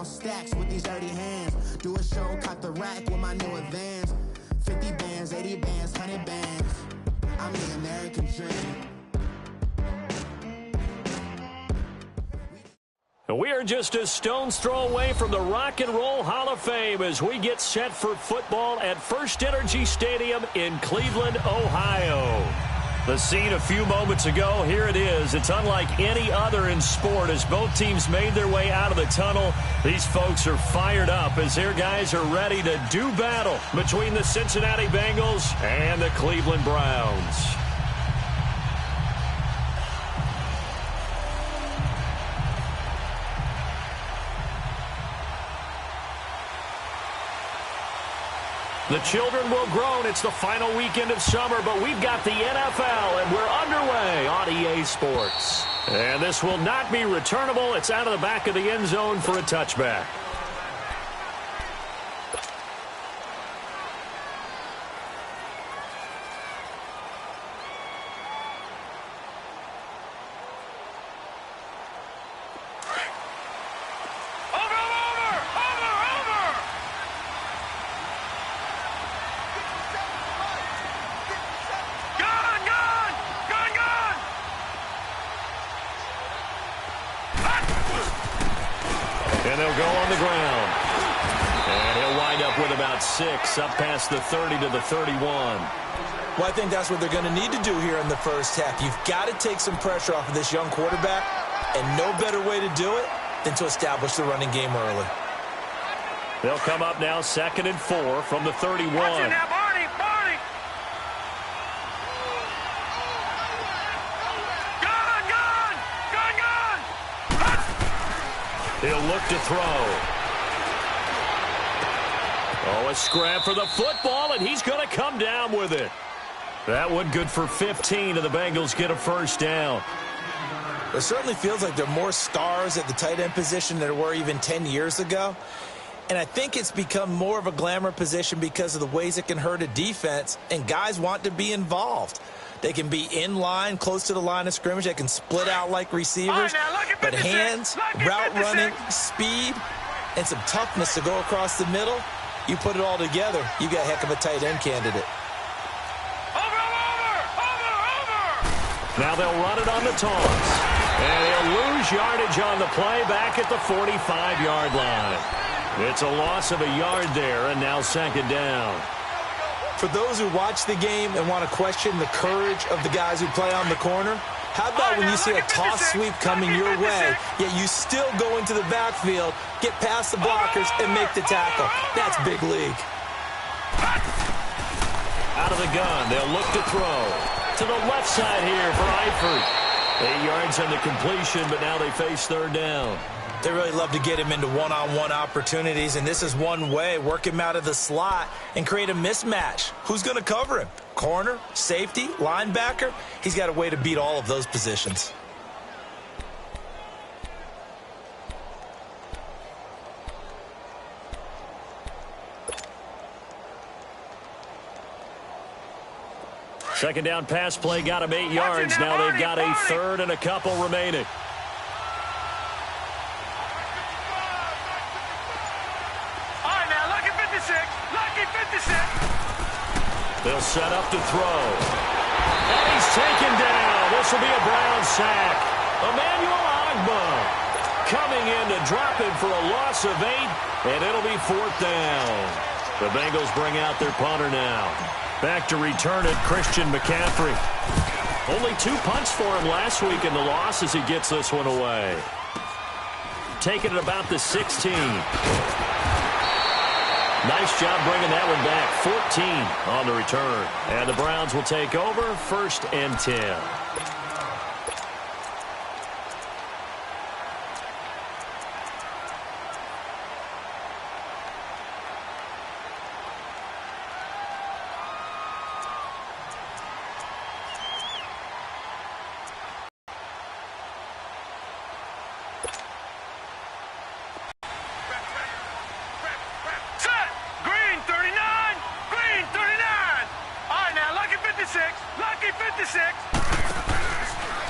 count stacks with these dirty hands. Do a show, cop the rack with my new advance. 50 bands, 80 bands, 100 bands. I'm the American dream. We are just a stone's throw away from the Rock and Roll Hall of Fame as we get set for football at First Energy Stadium in Cleveland, Ohio. The scene a few moments ago, here it is. It's unlike any other in sport as both teams made their way out of the tunnel. These folks are fired up as their guys are ready to do battle between the Cincinnati Bengals and the Cleveland Browns. The children will groan. It's the final weekend of summer, but we've got the NFL, and we're underway on EA Sports. And this will not be returnable. It's out of the back of the end zone for a touchback. And they'll go on the ground. And he'll wind up with about 6, up past the 30 to the 31. Well, I think that's what they're going to need to do here in the first half. You've got to take some pressure off of this young quarterback, and no better way to do it than to establish the running game early. They'll come up now 2nd and 4 from the 31. Watch it now, Barney, Barney. He'll look to throw. Oh, a scrap for the football, and he's going to come down with it. That one good for 15, and the Bengals get a first down. It certainly feels like there are more stars at the tight end position than there were even 10 years ago. And I think it's become more of a glamour position because of the ways it can hurt a defense, and guys want to be involved. They can be in line, close to the line of scrimmage. They can split out like receivers. But hands, route running, speed, and some toughness to go across the middle, you put it all together, you got a heck of a tight end candidate. Now they'll run it on the taunts. And he'll lose yardage on the play back at the 45-yard line. It's a loss of a yard there, and now 2nd down. For those who watch the game and want to question the courage of the guys who play on the corner, how about when you see a toss sweep coming your way, yet you still go into the backfield, get past the blockers, and make the tackle? That's big league. Out of the gun, they'll look to throw. To the left side here for Eifert. 8 yards on the completion, but now they face 3rd down. They really love to get him into one-on-one opportunities, and this is one way. Work him out of the slot and create a mismatch. Who's going to cover him? Corner, safety, linebacker? He's got a way to beat all of those positions. Second down pass play got him 8 yards. Now they've got a 3rd and a couple remaining. They'll set up to throw. And he's taken down. This will be a Brown sack. Emmanuel Ogbah coming in to drop him for a loss of 8, and it'll be 4th down. The Bengals bring out their punter now. Back to return it, Christian McCaffrey. Only 2 punts for him last week in the loss as he gets this one away. Taking it about the 16. Nice job bringing that one back. 14 on the return. And the Browns will take over 1st and 10.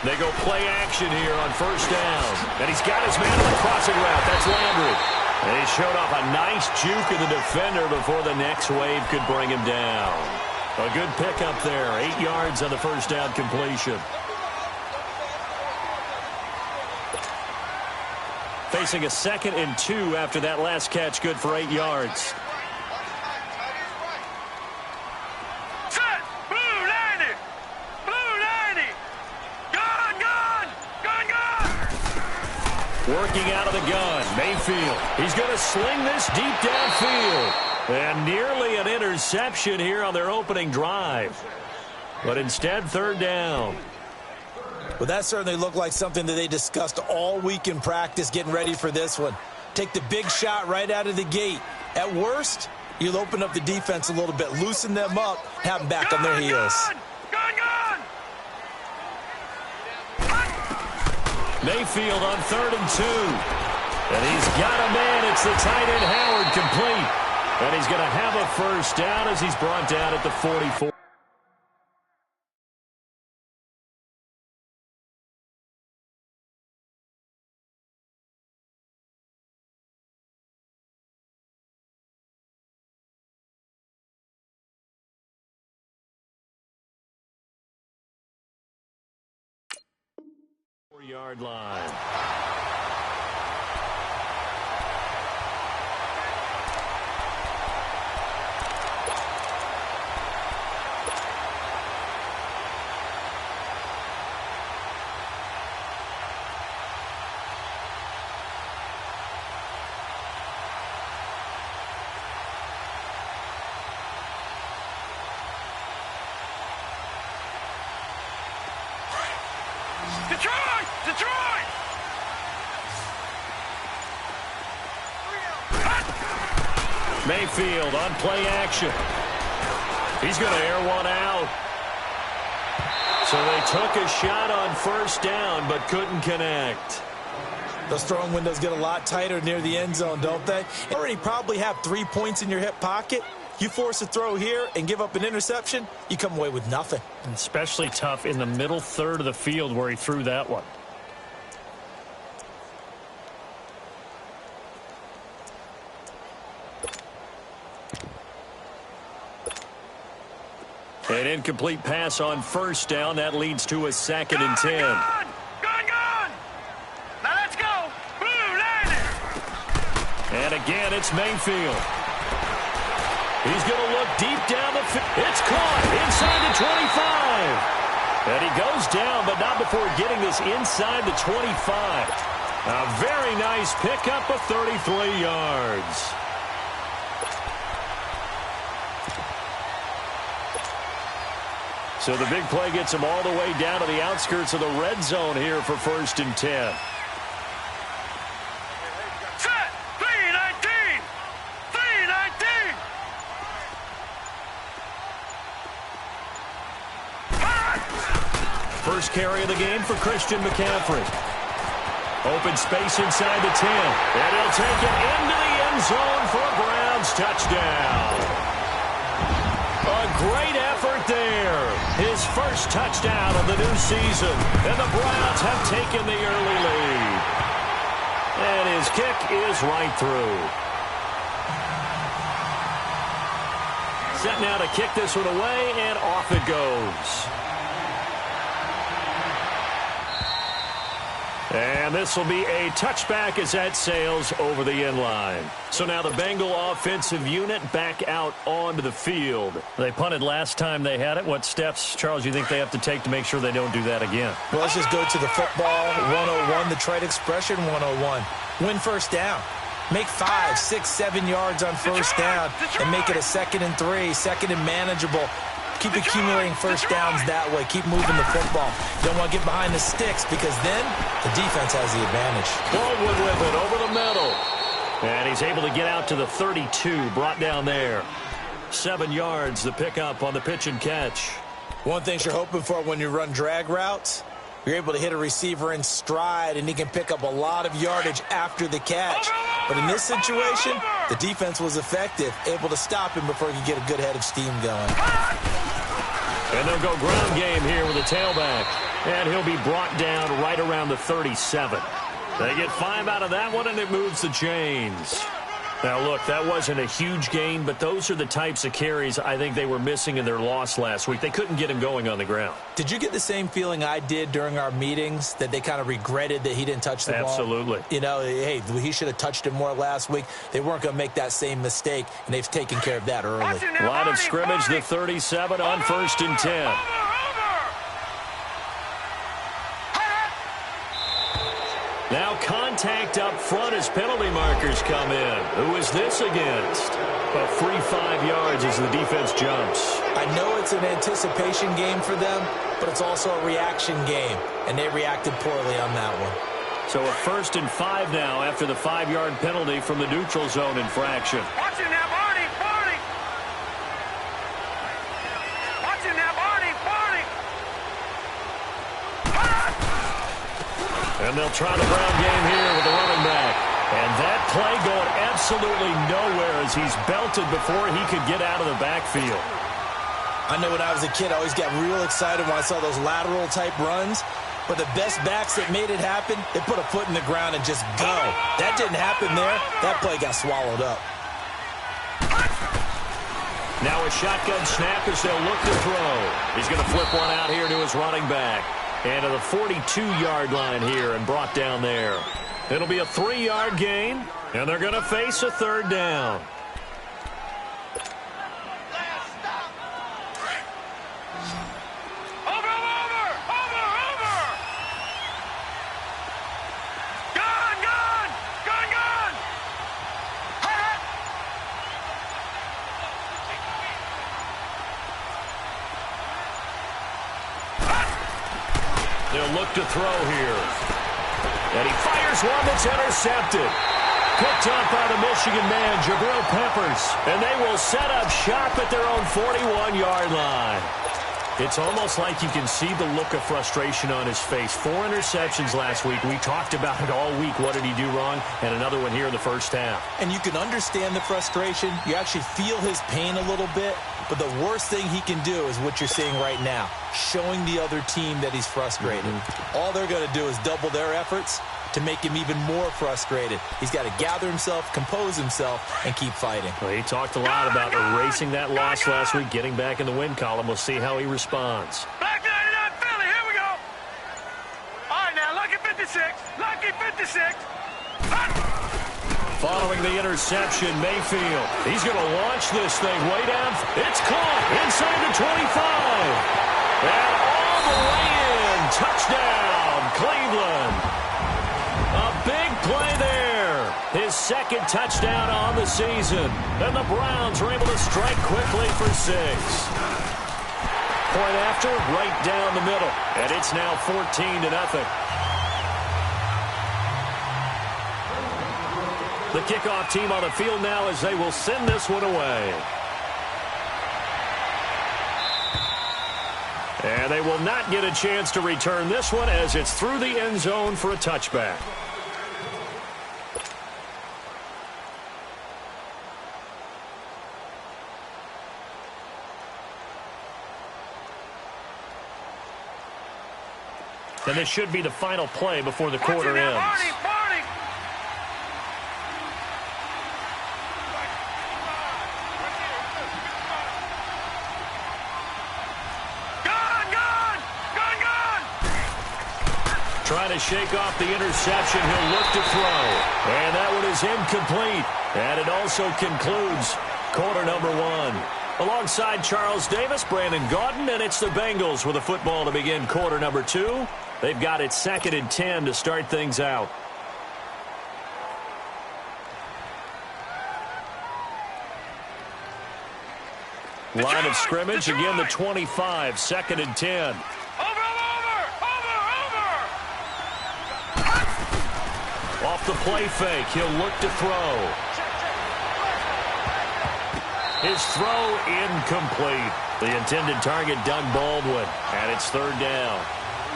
They go play action here on 1st down. And he's got his man on the crossing route. That's Landry. And he showed off a nice juke of the defender before the next wave could bring him down. A good pickup there. 8 yards on the first down completion. Facing a 2nd and 2 after that last catch, good for 8 yards. Set! Blue 90! Blue 90! Gun! Gun! Gun! Gun! Working out of the gun, Mayfield. He's going to sling this deep downfield. And nearly an interception here on their opening drive. But instead, 3rd down. Well, that certainly looked like something that they discussed all week in practice getting ready for this one. Take the big shot right out of the gate. At worst, you'll open up the defense a little bit, loosen them up, have them back on their heels. Gun! Gun! Mayfield on 3rd and 2. And he's got a man. It's the tight end Howard complete. And he's going to have a first down as he's brought down at the 44. Yard line. Detroit! Detroit! Mayfield on play action. He's going to air one out. So they took a shot on first down but couldn't connect. Those throwing windows get a lot tighter near the end zone, don't they? You already probably have 3 points in your hip pocket. You force a throw here and give up an interception, you come away with nothing. Especially tough in the middle third of the field where he threw that one. An incomplete pass on first down. That leads to a 2nd and 10. Gun! Gun! Gun! Now let's go! Blue 90! And again, it's Mayfield. He's going to look deep down the field. It's caught inside the 25. And he goes down, but not before getting this inside the 25. A very nice pickup of 33 yards. So the big play gets him all the way down to the outskirts of the red zone here for 1st and 10. Set! 319! 319! First carry of the game for Christian McCaffrey. Open space inside the 10. And he'll take it into the end zone for a Browns touchdown. A great effort there. His first touchdown of the new season. And the Browns have taken the early lead. And his kick is right through. Set now to kick this one away, and off it goes. And this will be a touchback as that sails over the end line. So now the Bengal offensive unit back out onto the field. They punted last time they had it. What steps, Charles, you think they have to take to make sure they don't do that again? Well, let's just go to the football 101, the trite expression 101. Win first down. Make 5, 6, 7 yards on first down and make it a 2nd and 3, 2nd and manageable. Keep accumulating first downs that way. Keep moving the football. You don't want to get behind the sticks because then the defense has the advantage. Baldwin with it over the middle. And he's able to get out to the 32, brought down there. 7 yards, the pickup on the pitch and catch. One thing you're hoping for when you run drag routes, you're able to hit a receiver in stride and he can pick up a lot of yardage after the catch. But in this situation, the defense was effective, able to stop him before he could get a good head of steam going. And they'll go ground game here with a tailback. And he'll be brought down right around the 37. They get 5 out of that one, and it moves the chains. Now, look, that wasn't a huge gain, but those are the types of carries I think they were missing in their loss last week. They couldn't get him going on the ground. Did you get the same feeling I did during our meetings, that they kind of regretted that he didn't touch the ball? Absolutely. You know, hey, he should have touched it more last week. They weren't going to make that same mistake, and they've taken care of that early. Line of scrimmage, the 37 on 1st and 10. Now contact up front as penalty markers come in. Who is this against? A free 5 yards as the defense jumps. I know it's an anticipation game for them, but it's also a reaction game, and they reacted poorly on that one. So a 1st and 5 now after the 5-yard penalty from the neutral zone infraction. Watch it now, Barney, Barney. Watch it now, Barney, Barney. And they'll try the Brown game here with the running back. And that play going absolutely nowhere as he's belted before he could get out of the backfield. I know when I was a kid, I always got real excited when I saw those lateral-type runs. But the best backs that made it happen, they put a foot in the ground and just go. That didn't happen there. That play got swallowed up. Now a shotgun snap as they'll look to throw. He's going to flip one out here to his running back. And to the 42-yard line here and brought down there. It'll be a 3-yard gain, and they're going to face a 3rd down. They'll look to throw here. And he fires one that's intercepted. Picked up by the Michigan man, Jabril Peppers. And they will set up shop at their own 41-yard line. It's almost like you can see the look of frustration on his face. 4 interceptions last week. We talked about it all week. What did he do wrong? And another one here in the first half. And you can understand the frustration. You actually feel his pain a little bit. But the worst thing he can do is what you're seeing right now, showing the other team that he's frustrated. All they're going to do is double their efforts to make him even more frustrated. He's got to gather himself, compose himself, and keep fighting. Well, he talked a lot about erasing that loss last week, getting back in the win column. We'll see how he responds. Black 99 Philly, here we go. All right, now, lucky 56. Lucky 56. Following the interception, Mayfield. He's going to launch this thing way down. It's caught inside the 25. And all the way in. Touchdown, Cleveland. A big play there. His 2nd touchdown on the season. And the Browns were able to strike quickly for 6. Point after, right down the middle. And it's now 14-0. The kickoff team on the field now as they will send this one away. And they will not get a chance to return this one as it's through the end zone for a touchback. And this should be the final play before the quarter ends. Trying to shake off the interception. He'll look to throw. And that one is incomplete. And it also concludes quarter number 1. Alongside Charles Davis, Brandon Gaudin, and it's the Bengals with a football to begin quarter number 2. They've got it 2nd and 10 to start things out. Line of scrimmage, again the 25, 2nd and 10. Off the play fake, he'll look to throw. His throw incomplete. The intended target, Doug Baldwin, and it's 3rd down.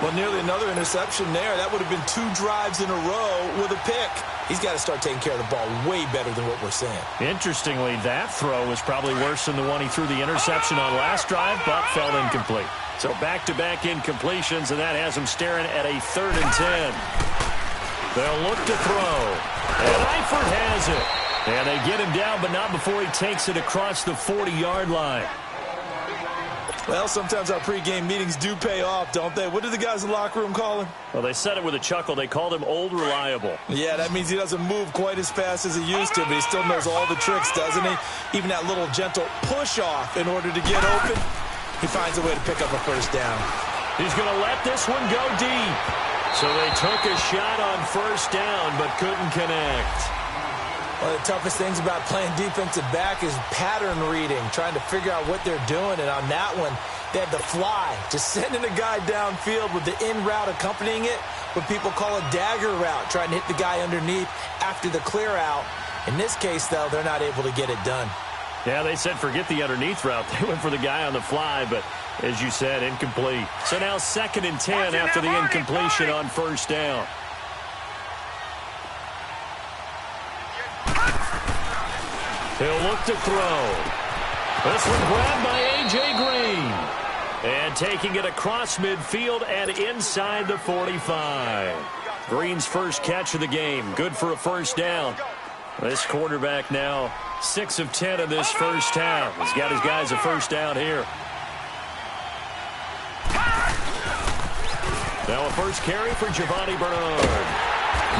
Well, nearly another interception there. That would have been 2 drives in a row with a pick. He's got to start taking care of the ball way better than what we're seeing. Interestingly, that throw was probably worse than the one he threw the interception on last drive, but fell incomplete. So back-to-back incompletions, and that has him staring at a 3rd and 10. They'll look to throw. And Eifert has it. And they get him down, but not before he takes it across the 40-yard line. Well, sometimes our pregame meetings do pay off, don't they? What do the guys in the locker room call him? Well, they said it with a chuckle. They called him Old Reliable. Yeah, that means he doesn't move quite as fast as he used to, but he still knows all the tricks, doesn't he? Even that little gentle push-off in order to get open, he finds a way to pick up a first down. He's going to let this one go deep. So they took a shot on first down, but couldn't connect. One of the toughest things about playing defensive back is pattern reading, trying to figure out what they're doing. And on that one, they had the fly, just sending a guy downfield with the in route accompanying it, what people call a dagger route, trying to hit the guy underneath after the clear out. In this case, though, they're not able to get it done. Yeah, they said forget the underneath route. They went for the guy on the fly, but as you said, incomplete. So now 2nd and 10 after the incompletion on first down. He'll look to throw. This one grabbed by A.J. Green. And taking it across midfield and inside the 45. Green's first catch of the game. Good for a first down. This quarterback now 6 of 10 in this first half. He's got his guys a first down here. Now a first carry for Giovanni Bernard.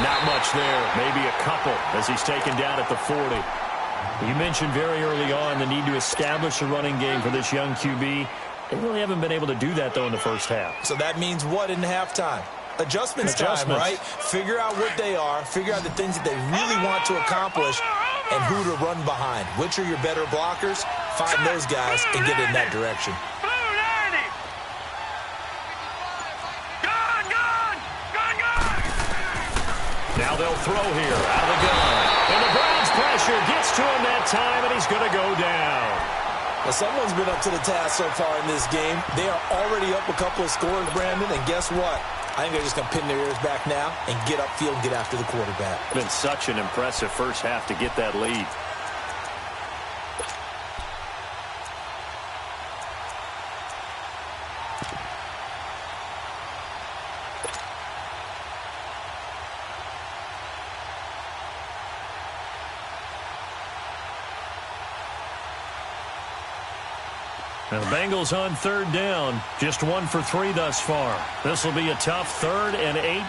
Not much there. Maybe a couple as he's taken down at the 40. You mentioned very early on the need to establish a running game for this young QB. They really haven't been able to do that, though, in the first half. So that means what in halftime? Adjustments time, right? Figure out what they are, figure out the things that they really want to accomplish, and who to run behind. Which are your better blockers? Find those guys and get in that direction. Now they'll throw here out of the gun. And the Browns pressure gets to him that time, and he's going to go down. Well, someone's been up to the task so far in this game. They are already up a couple of scores, Brandon, and guess what? I think they're just going to pin their ears back now and get upfield and get after the quarterback. Been such an impressive first half to get that lead. And the Bengals on 3rd down. Just 1 for 3 thus far. This will be a tough 3rd and 18.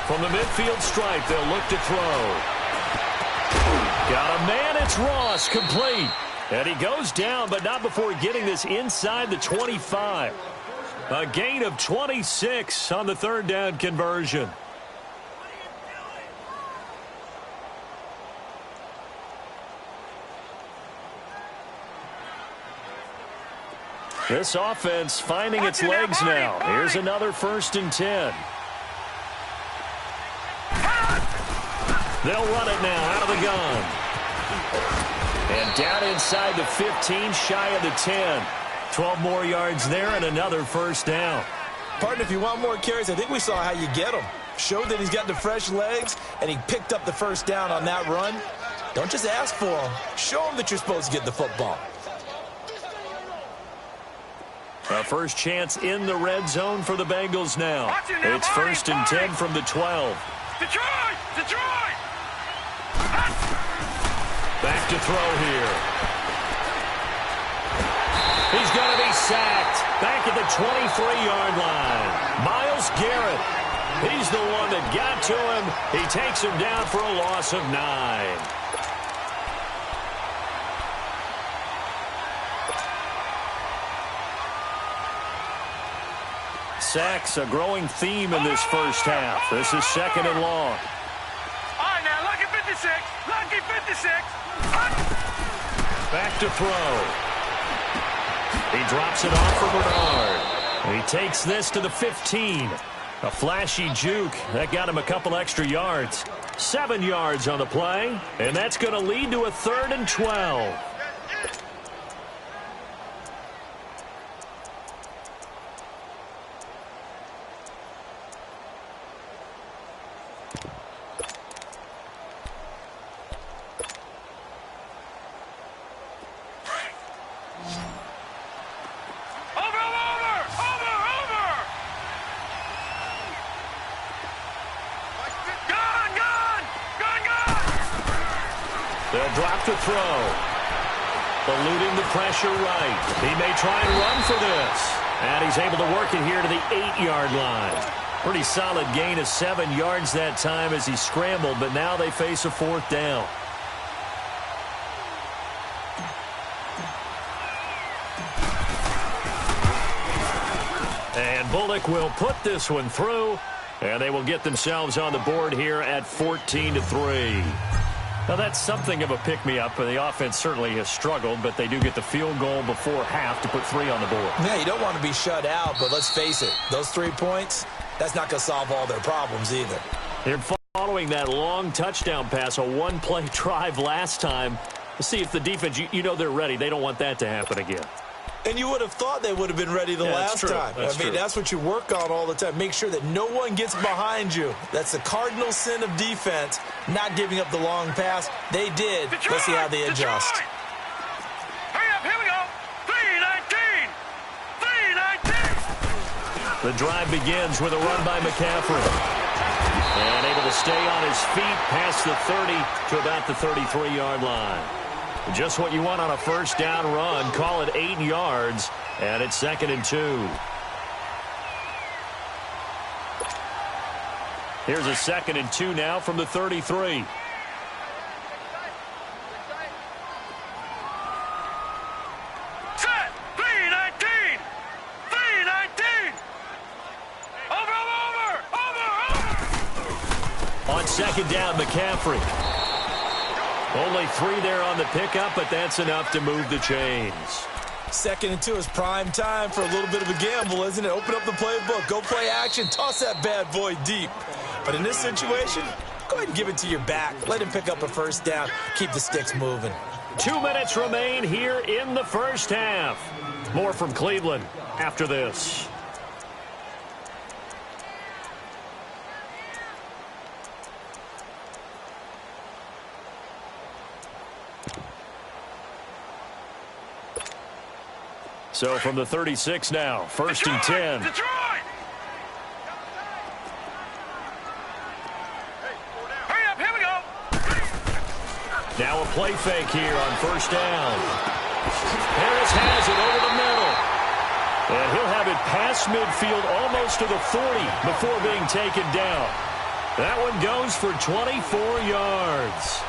From the midfield stripe, they'll look to throw. Got a man, it's Ross, complete. And he goes down, but not before getting this inside the 25. A gain of 26 on the 3rd down conversion. This offense finding its legs now. Here's another 1st and 10. They'll run it now out of the gun. And down inside the 15, shy of the 10. 12 more yards there and another 1st down. Partner, if you want more carries, I think we saw how you get them. Showed that he's got the fresh legs, and he picked up the 1st down on that run. Don't just ask for them. Show them that you're supposed to get the football. A first chance in the red zone for the Bengals now. It's 1st and 10 from the 12. Detroit! Detroit! Back to throw here. He's going to be sacked. Back at the 23-yard line. Myles Garrett. He's the one that got to him. He takes him down for a loss of 9. Sacks, a growing theme in this first half. This is 2nd and long. All right, now, lucky 56. Lucky 56. Back to throw. He drops it off for Bernard. He takes this to the 15. A flashy juke. That got him a couple extra yards. 7 yards on the play. And that's going to lead to a 3rd and 12. They'll drop to throw. Eluding the pressure right. He may try and run for this. And he's able to work it here to the 8-yard line. Pretty solid gain of 7 yards that time as he scrambled, but now they face a 4th down. And Bullock will put this one through, and they will get themselves on the board here at 14-3. Now, that's something of a pick-me-up, and the offense certainly has struggled, but they do get the field goal before half to put 3 on the board. Yeah, you don't want to be shut out, but let's face it, those 3 points, that's not going to solve all their problems either. Here following that long touchdown pass, a one-play drive last time, to see if the defense, you know they're ready. They don't want that to happen again. And you would have thought they would have been ready the last time. That's what you work on all the time. Make sure that no one gets behind you. That's the cardinal sin of defense, not giving up the long pass. They did. Let's see how they adjust. Hurry up, here we go. 3-19. 3-19. The drive begins with a run by McCaffrey. And able to stay on his feet past the 30 to about the 33-yard line. Just what you want on a first down run. Call it 8 yards, and it's 2nd and 2. Here's a 2nd and 2 now from the 33. Set. 3-19. 3-19. Over. On 2nd down, McCaffrey. Only 3 there on the pickup, but that's enough to move the chains. 2nd and 2 is prime time for a little bit of a gamble, isn't it? Open up the playbook, go play action, toss that bad boy deep. But in this situation, go ahead and give it to your back. Let him pick up a first down. Keep the sticks moving. 2 minutes remain here in the first half. More from Cleveland after this. So from the 36 now, 1st and 10. Detroit! Hurry up, here we go. Now a play fake here on 1st down. Harris has it over the middle. And he'll have it past midfield almost to the 40 before being taken down. That one goes for 24 yards.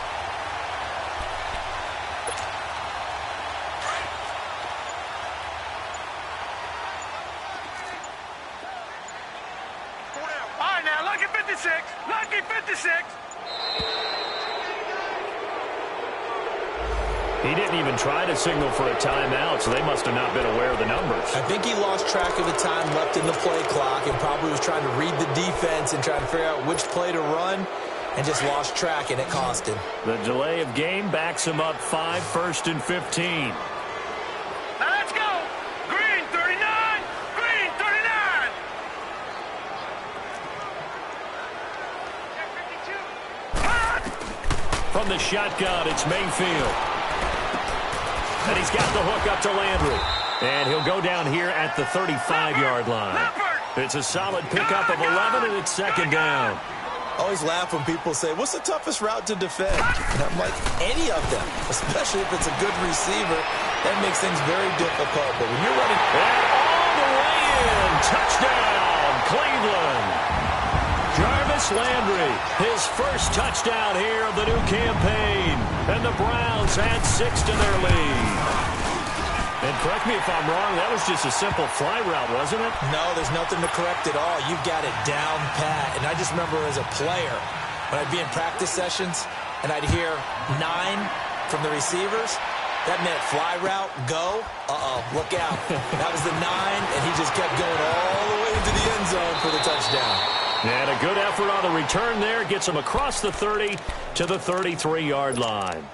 Lucky 56. He didn't even try to signal for a timeout, so they must have not been aware of the numbers. I think he lost track of the time left in the play clock and probably was trying to read the defense and trying to figure out which play to run and just lost track, and it cost him. The delay of game backs him up 5, 1st and 15. Now let's go. Green 39. Green 39. From the shotgun, it's Mayfield. And he's got the hook up to Landry. And he'll go down here at the 35-yard line. It's a solid pickup of 11, and it's 2nd down. I always laugh when people say, what's the toughest route to defend? And I'm like, any of them, especially if it's a good receiver. That makes things very difficult. But when you're running... And all the way in. Touchdown, Cleveland. Jarvis Landry, his first touchdown here of the new campaign. And the Browns add 6 to their lead. And correct me if I'm wrong, that was just a simple fly route, wasn't it? No, there's nothing to correct at all. You've got it down pat. And I just remember as a player, when I'd be in practice sessions and I'd hear 9 from the receivers, that meant fly route, go. Look out. That was the 9, and he just kept going all the way into the end zone for the touchdown. And a good effort on the return there gets him across the 30 to the 33-yard line.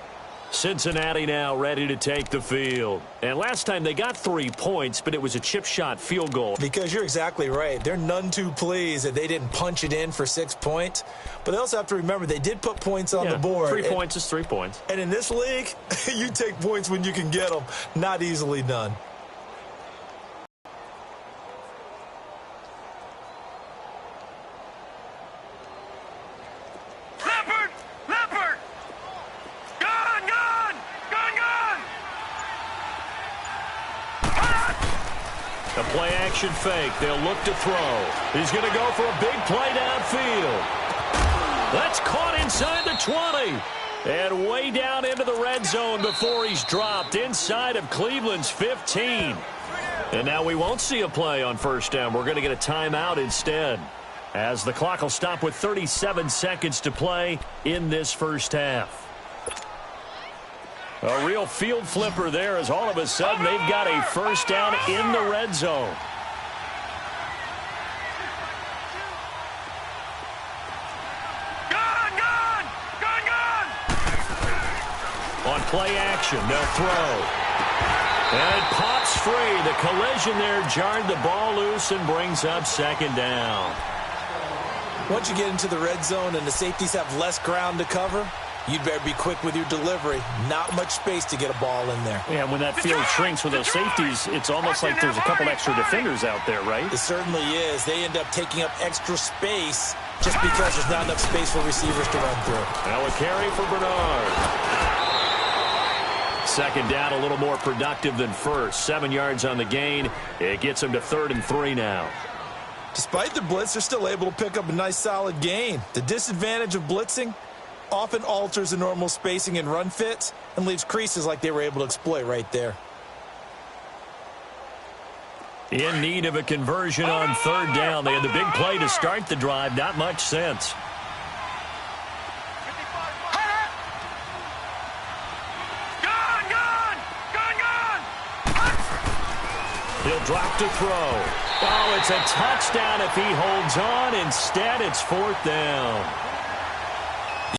Cincinnati now ready to take the field. And last time they got 3 points, but it was a chip shot field goal. Because you're exactly right. They're none too pleased that they didn't punch it in for 6 points. But they also have to remember they did put points on the board. 3 points is 3 points. And in this league, you take points when you can get them. Not easily done. Leopard! Leopard! Gone! play-action fake. They'll look to throw. He's going to go for a big play downfield. That's caught inside the 20. And way down into the red zone before he's dropped inside of Cleveland's 15. And now we won't see a play on first down. We're going to get a timeout instead, as the clock will stop with 37 seconds to play in this first half. A real field flipper there, as all of a sudden they've got a first down in the red zone. On play action, they'll throw. And it pops free. The collision there jarred the ball loose and brings up second down. Once you get into the red zone and the safeties have less ground to cover, you'd better be quick with your delivery. Not much space to get a ball in there. Yeah, when that field shrinks with those safeties, it's almost like there's a couple extra defenders out there, right? It certainly is. They end up taking up extra space just because there's not enough space for receivers to run through. Now a carry for Bernard. Second down, a little more productive than first. 7 yards on the gain. It gets them to 3rd and 3 now. Despite the blitz, they're still able to pick up a nice, solid gain. The disadvantage of blitzing often alters the normal spacing and run fits and leaves creases like they were able to exploit right there. In need of a conversion on 3rd down. They had the big play to start the drive. Not much sense. He'll drop to throw. Oh, it's a touchdown if he holds on. Instead, it's 4th down.